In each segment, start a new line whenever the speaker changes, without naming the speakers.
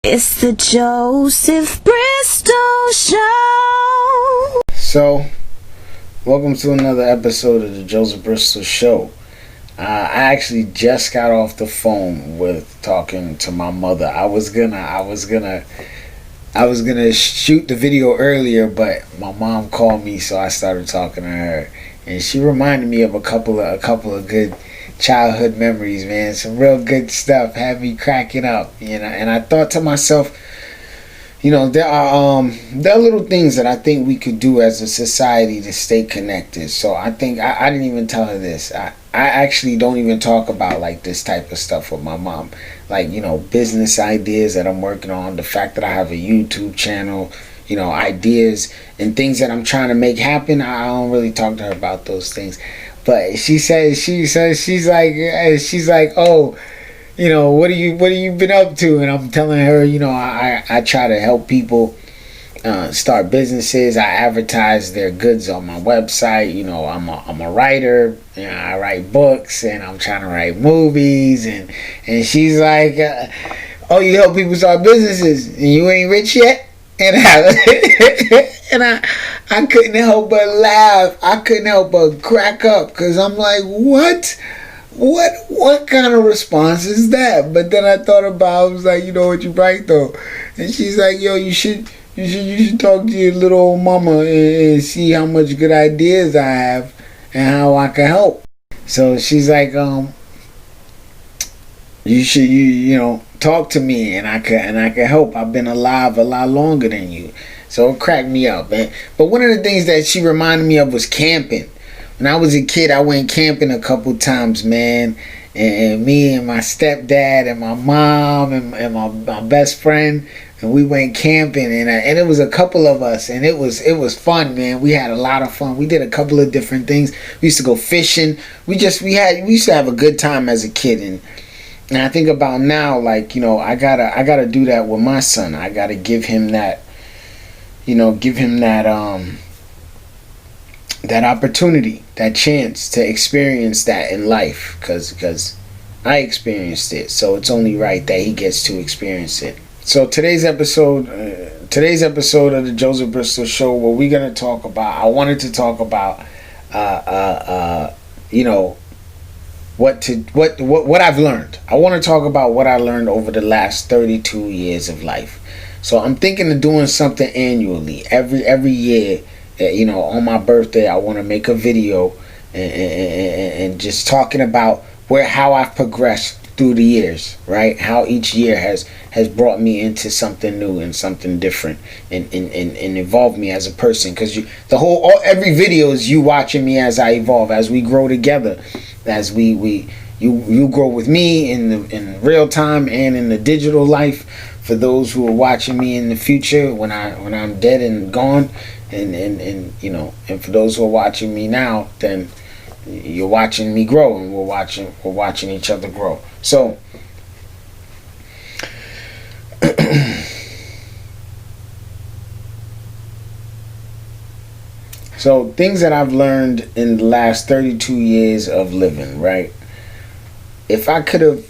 It's the Joseph Bristol Show.
So, welcome to another episode of the Joseph Bristol Show. I actually just got off the phone with talking to my mother. I was gonna shoot the video earlier, but my mom called me, so I started talking to her, and she reminded me of a couple of good childhood memories, man. Some real good stuff, had me cracking up, and I thought to myself, there are little things that I think we could do as a society to stay connected. So I think I didn't even tell her this. I actually don't even talk about like this type of stuff with my mom, like business ideas that I'm working on, the fact that I have a YouTube channel, ideas and things that I'm trying to make happen. I don't really talk to her about those things. But she's like, oh, what have you been up to? And I'm telling her, I try to help people start businesses. I advertise their goods on my website. I'm a writer. I write books, and I'm trying to write movies. And she's like, oh, you help people start businesses, and you ain't rich yet? And I couldn't help but laugh. I couldn't help but crack up, because I'm like, what kind of response is that? But then I thought about it, I was like, what, you right though. And she's like, yo, you should talk to your little old mama and see how much good ideas I have and how I can help. So she's like, you should talk to me and I can help. I've been alive a lot longer than you. So it cracked me up, man. But one of the things that she reminded me of was camping. When I was a kid, I went camping a couple times, man. And me and my stepdad and my mom and my best friend, and we went camping, and it was a couple of us, and it was fun, man. We had a lot of fun. We did a couple of different things. We used to go fishing. We used to have a good time as a kid, and I think about now, like, I gotta do that with my son. I gotta give him that, that opportunity, that chance to experience that in life, because I experienced it, so it's only right that he gets to experience it. So today's episode of the Joseph Bristol Show, what we're gonna talk about, I wanted to talk about what I've learned. I want to talk about what I learned over the last 32 years of life. So I'm thinking of doing something annually, every year. On my birthday, I want to make a video and just talking about how I've progressed through the years, right? How each year has brought me into something new and something different, and evolved me as a person. Because every video is you watching me as I evolve, as we grow together, as you grow with me in real time and in the digital life. For those who are watching me in the future, when I'm dead and gone, and for those who are watching me now, then you're watching me grow, and we're watching each other grow. So so things that I've learned in the last 32 years of living, right? If I could have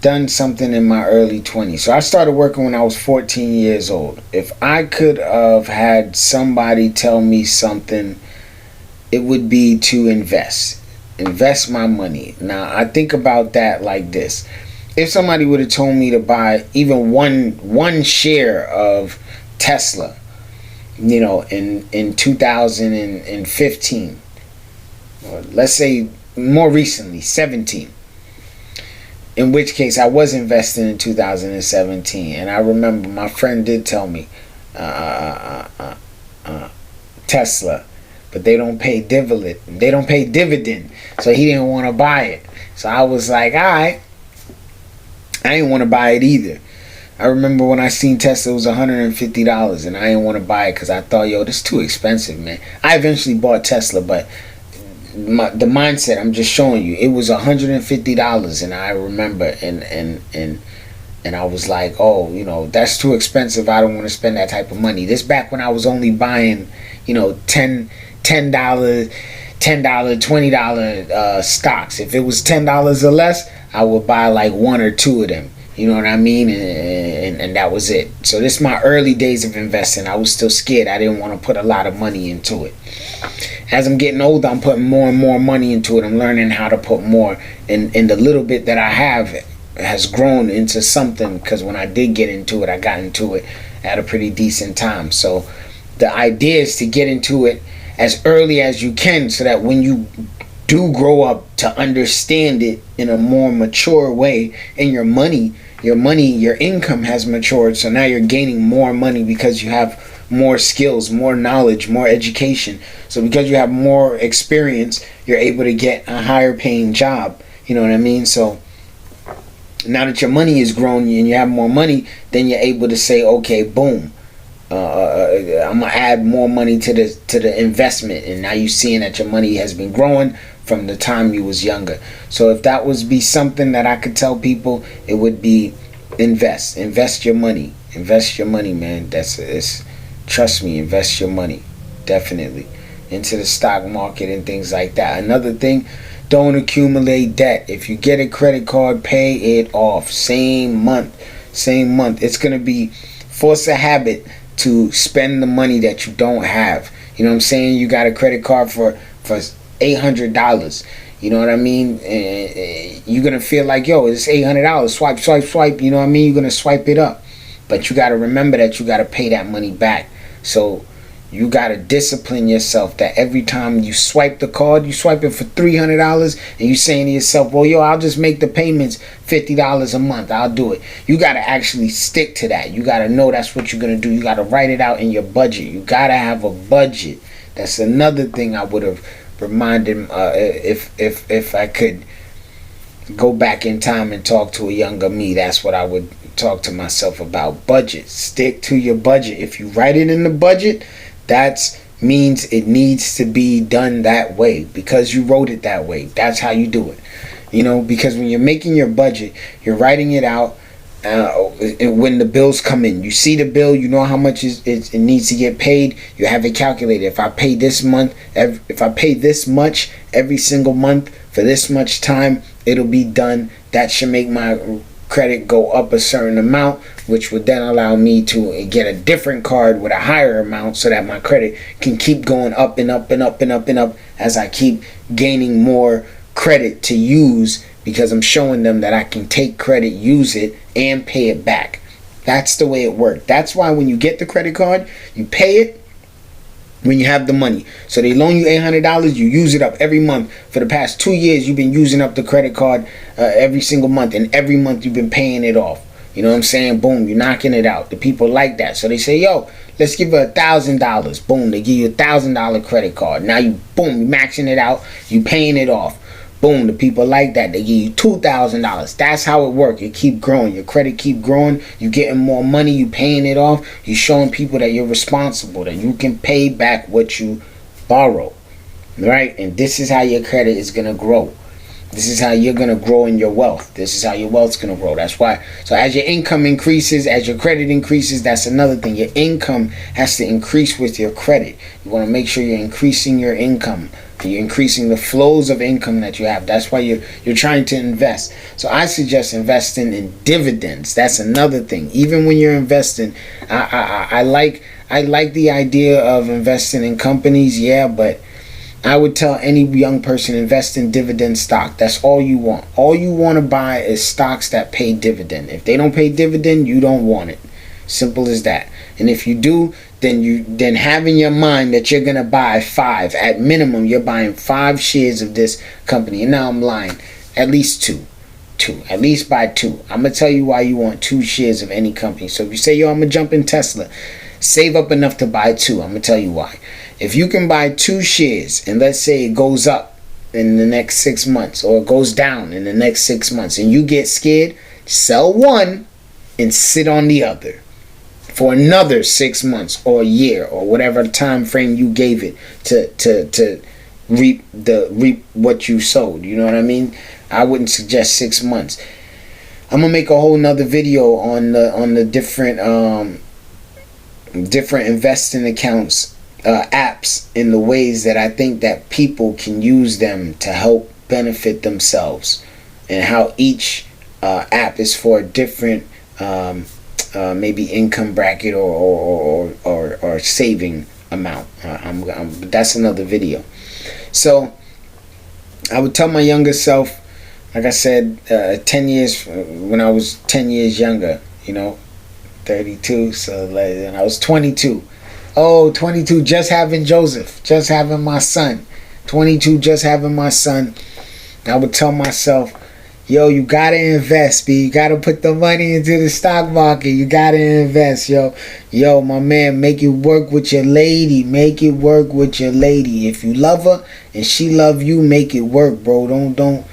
done something in my early 20s. So I started working when I was 14 years old. If I could have had somebody tell me something, it would be to invest my money. Now, I think about that like this. If somebody would have told me to buy even one share of Tesla, in 2015, or let's say more recently, 17, in which case I was investing in 2017, and I remember my friend did tell me Tesla, but they don't pay dividend. So he didn't want to buy it. So I was like, all right, I didn't want to buy it either. I remember when I seen Tesla, it was $150, and I didn't want to buy it because I thought, this is too expensive, man. I eventually bought Tesla, but the mindset, I'm just showing you, it was $150, and I remember, and I was like, that's too expensive. I don't want to spend that type of money. This back when I was only buying, $10, $20 stocks. If it was $10 or less, I would buy like one or two of them. You know what I mean? And that was it. So this is my early days of investing. I was still scared. I didn't want to put a lot of money into it. As I'm getting older, I'm putting more and more money into it. I'm learning how to put more. And the little bit that I have has grown into something, because when I did get into it, I got into it at a pretty decent time. So the idea is to get into it as early as you can, so that when you do grow up to understand it in a more mature way, and your income has matured, so now you're gaining more money because you have more skills, more knowledge, more education. So because you have more experience, you're able to get a higher paying job. You know what I mean? So now that your money is grown and you have more money, then you're able to say, okay, boom, I'm gonna add more money to the investment. And now you're seeing that your money has been growing from the time you was younger. So if that was be something that I could tell people, it would be invest your money, man. Trust me, invest your money, definitely, into the stock market and things like that. Another thing, don't accumulate debt. If you get a credit card, pay it off same month. It's gonna be force a habit to spend the money that you don't have. You know what I'm saying? You got a credit card for $800. You know what I mean? You're gonna feel like, yo, it's $800. Swipe. You know what I mean? You're gonna swipe it up, but you gotta remember that you gotta pay that money back. So you gotta discipline yourself that every time you swipe the card, you swipe it for $300, and you saying to yourself, well, yo, I'll just make the payments $50 a month. I'll do it. You gotta actually stick to that. You gotta know that's what you're gonna do. You gotta write it out in your budget. You gotta have a budget. That's another thing I would have reminded if I could go back in time and talk to a younger me. That's what I would talk to myself about. Budget. Stick to your budget. If you write it in the budget, that means it needs to be done that way, because you wrote it that way. That's how you do it. You know, because when you're making your budget, you're writing it out. When the bills come in, you see the bill, you know how much it needs to get paid. You have it calculated. If I pay this much every single month for this much time, it'll be done. That should make my credit go up a certain amount, which would then allow me to get a different card with a higher amount, so that my credit can keep going up and up and up and up and up as I keep gaining more credit to use, because I'm showing them that I can take credit, use it, and pay it back. That's the way it works. That's why when you get the credit card, you pay it when you have the money. So they loan you $800, you use it up every month. For the past 2 years, you've been using up the credit card every single month, and every month you've been paying it off. You know what I'm saying? Boom, you're knocking it out. The people like that. So they say, yo, let's give her $1,000. Boom, they give you $1,000 credit card. Now you, boom, you maxing it out, you paying it off. Boom, the people like that. They give you $2,000. That's how it works. You keep growing. Your credit keep growing. You getting more money. You paying it off. You showing people that you're responsible, that you can pay back what you borrow. Right? And this is how your credit is going to grow. This is how you're going to grow in your wealth. This is how your wealth's going to grow. That's why. So as your income increases, as your credit increases, that's another thing. Your income has to increase with your credit. You want to make sure you're increasing your income. You're increasing the flows of income that you have. That's why you're trying to invest. So I suggest investing in dividends. That's another thing. Even when you're investing, I like the idea of investing in companies, yeah, but I would tell any young person, invest in dividend stock. That's all you want. All you want to buy is stocks that pay dividend. If they don't pay dividend, you don't want it. Simple as that. And if you do, then have in your mind that you're gonna buy 5. At minimum, you're buying 5 shares of this company. And now I'm lying. At least 2. At least buy 2. I'm gonna tell you why you want 2 shares of any company. So if you say, yo, I'm gonna jump in Tesla, save up enough to buy 2. I'm gonna tell you why. If you can buy 2 shares, and let's say it goes up in the next 6 months, or it goes down in the next 6 months, and you get scared, sell one and sit on the other for another 6 months or a year, or whatever time frame you gave it to reap what you sowed. You know what I mean? I wouldn't suggest 6 months. I'm gonna make a whole nother video on the different investing accounts, apps, in the ways that I think that people can use them to help benefit themselves, and how each app is for a different maybe income bracket or saving amount. That's another video. So I would tell my younger self, like I said, 10 years, when I was 10 years younger, 32, so like, I was 22. Oh, 22, just having Joseph, just having my son. 22, just having my son. I would tell myself, yo, you gotta invest, B. You gotta put the money into the stock market. You gotta invest, yo. Yo, my man, make it work with your lady. Make it work with your lady. If you love her and she love you, make it work, bro. Don't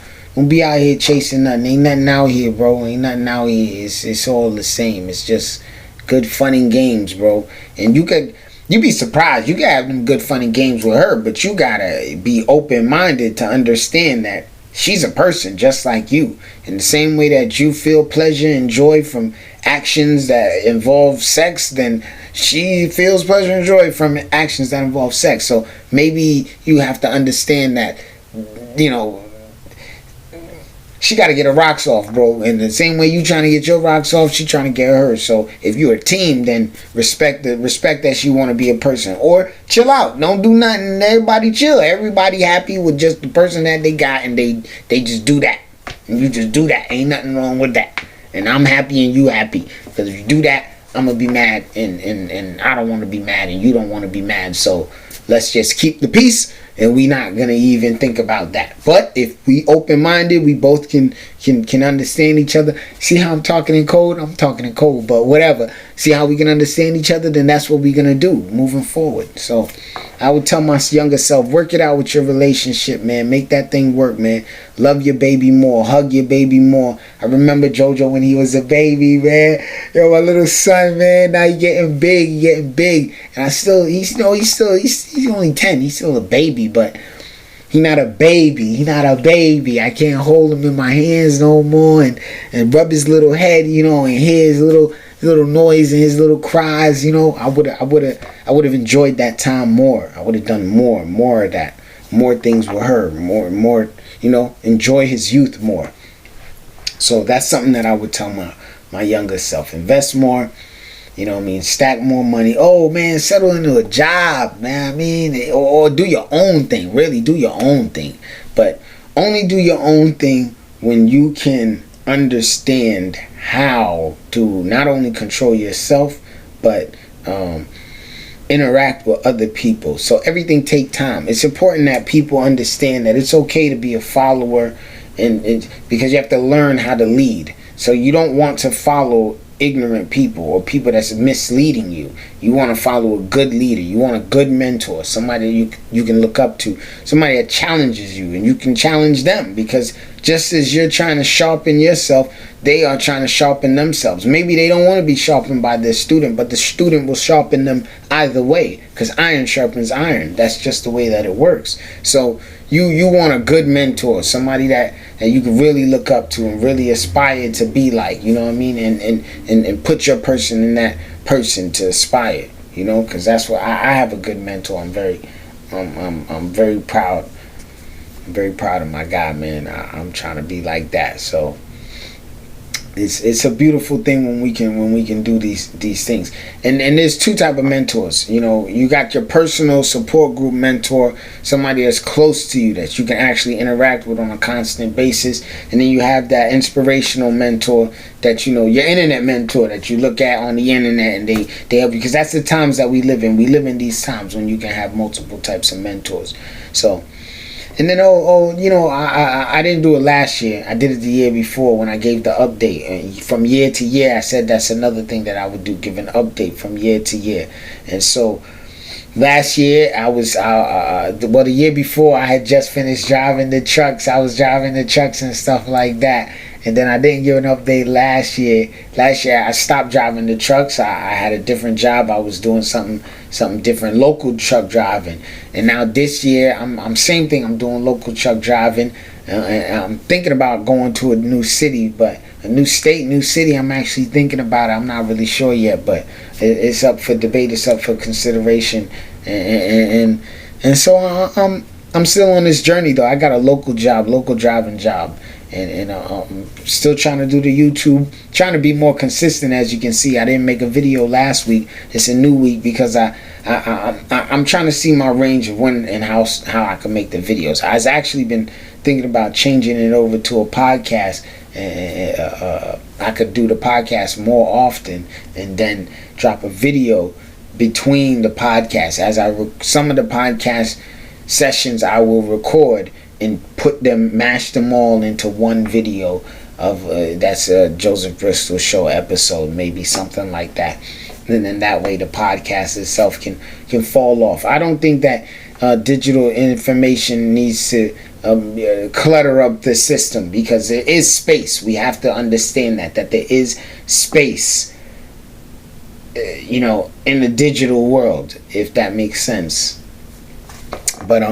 be out here chasing nothing. Ain't nothing out here, bro. Ain't nothing out here. It's all the same. It's just good fun and games, bro. And you'd be surprised. You can have them good fun and games with her, but you gotta be open-minded to understand that she's a person just like you. In the same way that you feel pleasure and joy from actions that involve sex, then she feels pleasure and joy from actions that involve sex. So maybe you have to understand that, she got to get her rocks off, bro. In the same way you trying to get your rocks off, she trying to get hers. So if you're a team, then respect that she want to be a person. Or chill out. Don't do nothing. Everybody chill. Everybody happy with just the person that they got, and they just do that. And you just do that. Ain't nothing wrong with that. And I'm happy and you happy. Because if you do that, I'm going to be mad. And I don't want to be mad and you don't want to be mad. So let's just keep the peace. And we not gonna even think about that. But if we open-minded, we both can understand each other. See how I'm talking in code? I'm talking in code, but whatever. See how we can understand each other? Then that's what we're gonna do moving forward. So I would tell my younger self, work it out with your relationship, man. Make that thing work, man. Love your baby more. Hug your baby more. I remember JoJo when he was a baby, man. Yo, my little son, man. Now he's getting big. And he's only 10. He's still a baby, but he not a baby. I can't hold him in my hands no more and rub his little head, and hear his little noise and his little cries. I would have enjoyed that time more. I would have done more of that, more things with her, more enjoy his youth more. So that's something that I would tell my younger self. Invest more. Stack more money. Oh, man, settle into a job, man. Or do your own thing. Really do your own thing. But only do your own thing when you can understand how to not only control yourself, but interact with other people. So everything take time. It's important that people understand that it's okay to be a follower, and because you have to learn how to lead. So you don't want to follow ignorant people or people that's misleading you. You want to follow a good leader. You want a good mentor, somebody you can look up to, somebody that challenges you and you can challenge them, because just as you're trying to sharpen yourself, they are trying to sharpen themselves. Maybe they don't want to be sharpened by their student, but the student will sharpen them either way, because iron sharpens iron. That's just the way that it works. So you want a good mentor, somebody that you can really look up to and really aspire to be like, you know what I mean, and put your person in that person to aspire, because that's what I have a good mentor. I'm very proud. I'm very proud of my guy, man. I'm trying to be like that. So it's a beautiful thing when we can do these things. And there's two type of mentors. You got your personal support group mentor, somebody that's close to you that you can actually interact with on a constant basis. And then you have that inspirational mentor that your internet mentor that you look at on the internet, and they help you, because that's the times that we live in. We live in these times when you can have multiple types of mentors. So. And then, I didn't do it last year. I did it the year before when I gave the update. And from year to year, I said that's another thing that I would do, give an update from year to year. And so last year, the year before, I had just finished driving the trucks. I was driving the trucks and stuff like that. And then I didn't give an update last year. Last year, I stopped driving the trucks. I had a different job. I was doing something different, local truck driving. And now this year, I'm same thing. I'm doing local truck driving. And I'm thinking about going to a new city, but a new state, new city. I'm actually thinking about it. I'm not really sure yet, but it's up for debate. It's up for consideration. And so I'm still on this journey though. I got a local driving job. and I'm still trying to do the YouTube, trying to be more consistent. As you can see, I didn't make a video last week. It's a new week because I'm trying to see my range of when and how I can make the videos. I've actually been thinking about changing it over to a podcast. I could do the podcast more often and then drop a video between the podcasts. Some of the podcast sessions I will record and mash them all into one video of that's a Joseph Bristol Show episode, maybe something like that. And then that way the podcast itself can fall off. I don't think that digital information needs to clutter up the system, because there is space. We have to understand that there is space, in the digital world, if that makes sense. But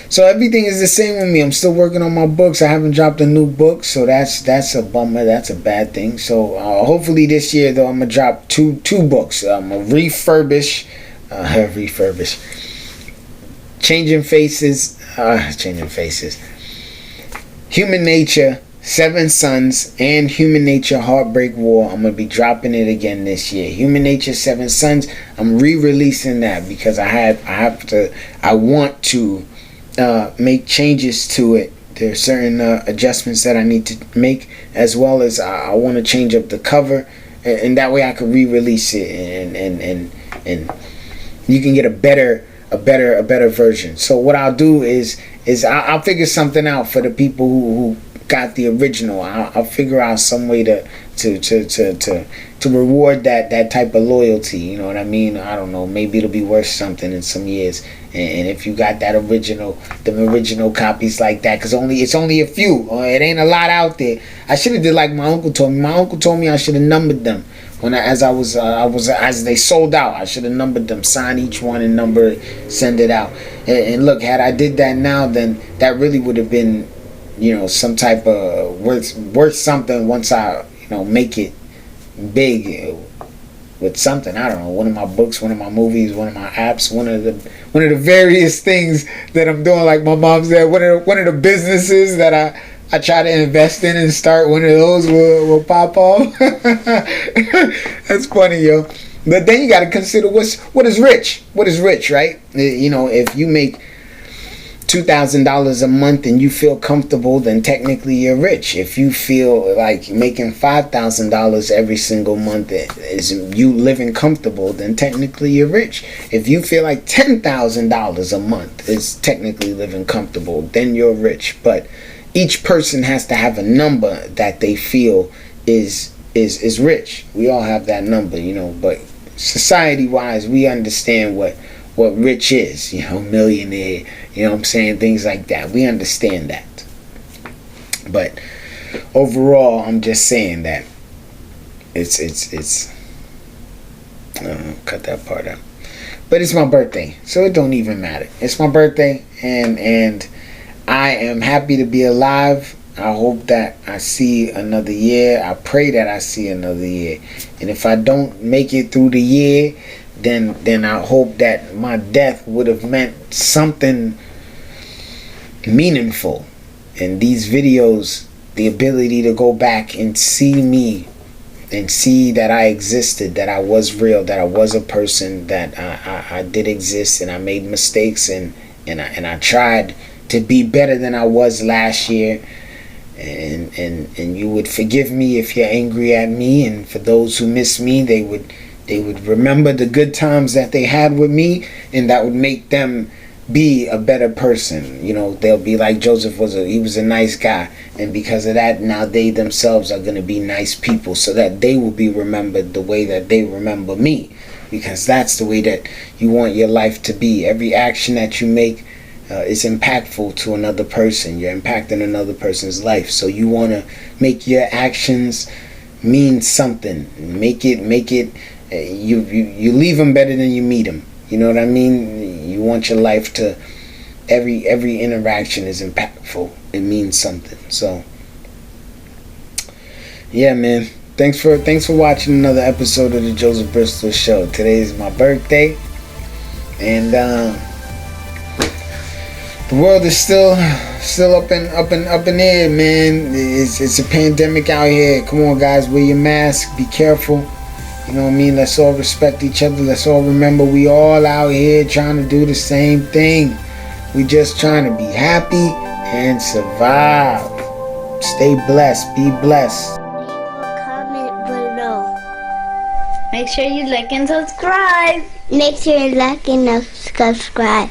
so everything is the same with me. I'm still working on my books. I haven't dropped a new book, so that's a bummer. That's a bad thing. So hopefully this year, though, I'm gonna drop two books. I'm gonna refurbish, Changing Faces, Human Nature, Seven Sons, and Human Nature Heartbreak War. I'm gonna be dropping it again this year. Human Nature, Seven Sons. I'm re-releasing that because I want to make changes to it. There's certain adjustments that I need to make, as well as I want to change up the cover, and that way I can re-release it, and you can get a better version. So what I'll do is I'll figure something out for the people who got the original. I'll figure out some way to reward that type of loyalty. You know what I mean? I don't know. Maybe it'll be worth something in some years. And if you got the original copies like that, because it's only a few. It ain't a lot out there. I should have did like my uncle told me. My uncle told me I should have numbered them as they sold out. I should have numbered them, sign each one and number it, send it out. And look, had I did that now, then that really would have been, some type of worth something once I, make it big with something. I don't know, one of my books, one of my movies, one of my apps, one of the various things that I'm doing. Like my mom said, one of the businesses that I try to invest in and start, one of those will pop off. That's funny, yo. But then you got to consider what is rich. What is rich, right? If you make $2,000 a month and you feel comfortable, then technically you're rich. If you feel like making $5,000 every single month is you living comfortable, then technically you're rich. If you feel like $10,000 a month is technically living comfortable, then you're rich. But each person has to have a number that they feel is rich. We all have that number, but society-wise, we understand what rich is, millionaire, what I'm saying, things like that. We understand that. But overall, I'm just saying that it's cut that part out. But it's my birthday, so it don't even matter. It's my birthday, and I am happy to be alive. I hope that I see another year. I pray that I see another year. And if I don't make it through the year, then I hope that my death would have meant something meaningful. And these videos, the ability to go back and see me and see that I existed, that I was real, that I was a person, that I did exist, and I made mistakes, and I tried to be better than I was last year. And you would forgive me if you're angry at me, and for those who miss me, they would remember the good times that they had with me, and that would make them be a better person. They'll be like, Joseph was a nice guy, and because of that, now they themselves are going to be nice people, so that they will be remembered the way that they remember me, because that's the way that you want your life to be. Every action that you make is impactful to another person. You're impacting another person's life, so you want to make your actions mean something. Make it you leave them better than you meet them. You know what I mean? You want your life to, every interaction is impactful. It means something. So yeah, man, thanks for watching another episode of the Joseph Bristol Show. Today is my birthday, and The world is still up in air, man. It's a pandemic out here. Come on, guys, wear your mask. Be careful. You know what I mean? Let's all respect each other. Let's all remember we all out here trying to do the same thing. We just trying to be happy and survive. Stay blessed. Be blessed.
Comment below.
Make sure you like and subscribe.
Make sure you like and subscribe.